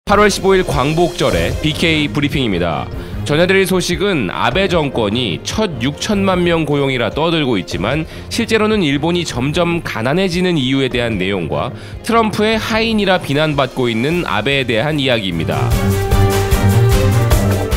8월 15일 광복절에 BK 브리핑입니다. 전해드릴 소식은 아베 정권이 첫 6천만 명 고용이라 떠들고 있지만 실제로는 일본이 점점 가난해지는 이유에 대한 내용과 트럼프의 하인이라 비난받고 있는 아베에 대한 이야기입니다.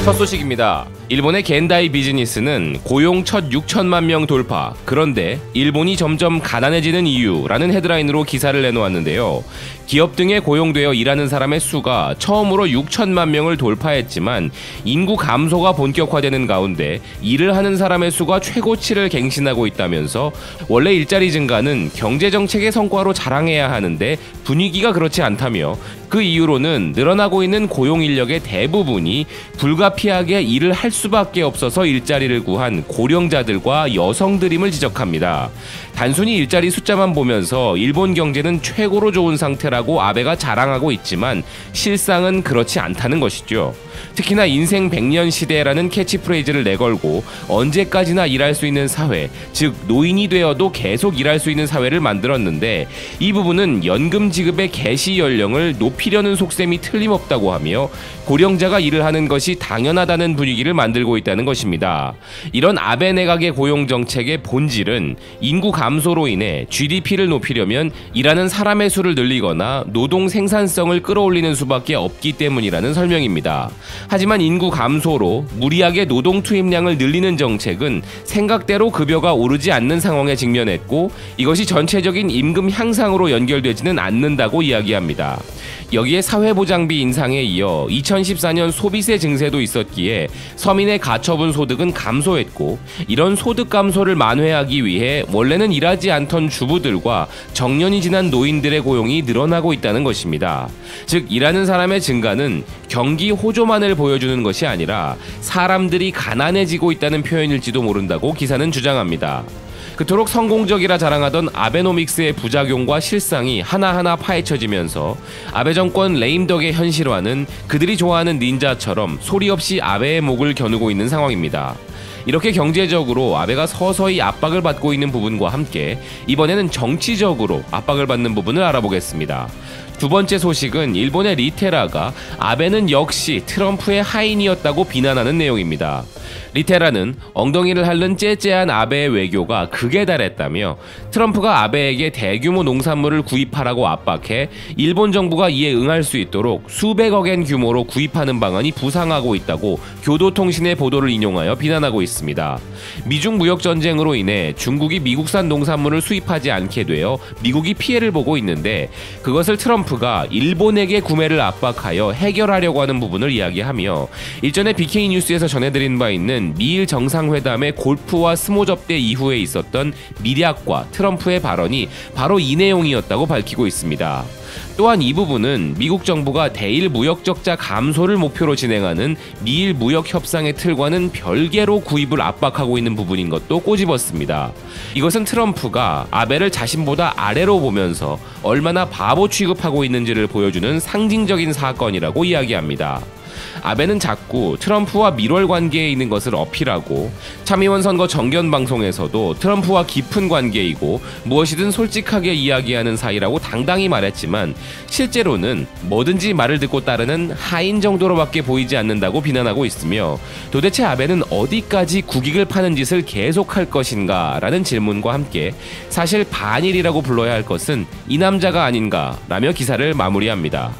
첫 소식입니다. 일본의 겐다이 비즈니스는 고용 첫 6천만 명 돌파, 그런데 일본이 점점 가난해지는 이유라는 헤드라인으로 기사를 내놓았는데요. 기업 등에 고용되어 일하는 사람의 수가 처음으로 6천만 명을 돌파했지만 인구 감소가 본격화되는 가운데 일을 하는 사람의 수가 최고치를 갱신하고 있다면서 원래 일자리 증가는 경제정책의 성과로 자랑해야 하는데 분위기가 그렇지 않다며 그 이유로는 늘어나고 있는 고용 인력의 대부분이 불가피하게 일을 할 수밖에 없어서 일자리를 구한 고령자들과 여성들임을 지적합니다. 단순히 일자리 숫자만 보면서 일본 경제는 최고로 좋은 상태라고 아베가 자랑하고 있지만 실상은 그렇지 않다는 것이죠. 특히나 인생 100년 시대라는 캐치프레이즈를 내걸고 언제까지나 일할 수 있는 사회, 즉 노인이 되어도 계속 일할 수 있는 사회를 만들었는데 이 부분은 연금 지급의 개시 연령을 높이려는 속셈이 틀림없다고 하며 고령자가 일을 하는 것이 당연하다는 분위기를 만들고 있다는 것입니다. 이런 아베 내각의 고용 정책의 본질은 인구 감소로 인해 GDP를 높이려면 일하는 사람의 수를 늘리거나 노동 생산성을 끌어올리는 수밖에 없기 때문이라는 설명입니다. 하지만 인구 감소로 무리하게 노동 투입량을 늘리는 정책은 생각대로 급여가 오르지 않는 상황에 직면했고 이것이 전체적인 임금 향상으로 연결되지는 않는다고 이야기합니다. 여기에 사회보장비 인상에 이어 2014년 소비세 증세도 있었기에 서민의 가처분 소득은 감소했고 이런 소득 감소를 만회하기 위해 원래는 일하지 않던 주부들과 정년이 지난 노인들의 고용이 늘어나고 있다는 것입니다. 즉 일하는 사람의 증가는 경기 호조만을 보여주는 것이 아니라 사람들이 가난해지고 있다는 표현일지도 모른다고 기사는 주장합니다. 그토록 성공적이라 자랑하던 아베노믹스의 부작용과 실상이 하나하나 파헤쳐지면서 아베 정권 레임덕의 현실화는 그들이 좋아하는 닌자처럼 소리 없이 아베의 목을 겨누고 있는 상황입니다. 이렇게 경제적으로 아베가 서서히 압박을 받고 있는 부분과 함께 이번에는 정치적으로 압박을 받는 부분을 알아보겠습니다. 두 번째 소식은 일본의 리테라가 아베는 역시 트럼프의 하인이었다고 비난하는 내용입니다. 리테라는 엉덩이를 핥는 째째한 아베의 외교가 극에 달했다며 트럼프가 아베에게 대규모 농산물을 구입하라고 압박해 일본 정부가 이에 응할 수 있도록 수백억엔 규모로 구입하는 방안이 부상하고 있다고 교도통신의 보도를 인용하여 비난하고 있습니다. 미중 무역전쟁으로 인해 중국이 미국산 농산물을 수입하지 않게 되어 미국이 피해를 보고 있는데 그것을 트럼프가 일본에게 구매를 압박하여 해결하려고 하는 부분을 이야기하며 일전에 BK 뉴스에서 전해드린 바 있는 미일 정상회담의 골프와 스모 접대 이후에 있었던 미략과 트럼프의 발언이 바로 이 내용이었다고 밝히고 있습니다. 또한 이 부분은 미국 정부가 대일 무역 적자 감소를 목표로 진행하는 미일 무역 협상의 틀과는 별개로 구입을 압박하고 있는 부분인 것도 꼬집었습니다. 이것은 트럼프가 아베를 자신보다 아래로 보면서 얼마나 바보 취급하고 있는지를 보여주는 상징적인 사건이라고 이야기합니다. 아베는 자꾸 트럼프와 밀월 관계에 있는 것을 어필하고 참의원 선거 정견 방송에서도 트럼프와 깊은 관계이고 무엇이든 솔직하게 이야기하는 사이라고 당당히 말했지만 실제로는 뭐든지 말을 듣고 따르는 하인 정도로밖에 보이지 않는다고 비난하고 있으며 도대체 아베는 어디까지 국익을 파는 짓을 계속할 것인가 라는 질문과 함께 사실 반일이라고 불러야 할 것은 이 남자가 아닌가라며 기사를 마무리합니다.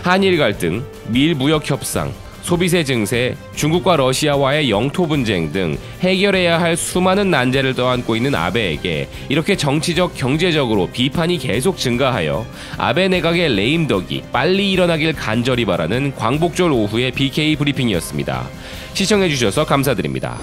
한일 갈등, 미일 무역 협상, 소비세 증세, 중국과 러시아와의 영토 분쟁 등 해결해야 할 수많은 난제를 떠안고 있는 아베에게 이렇게 정치적, 경제적으로 비판이 계속 증가하여 아베 내각의 레임덕이 빨리 일어나길 간절히 바라는 광복절 오후의 BK 브리핑이었습니다. 시청해주셔서 감사드립니다.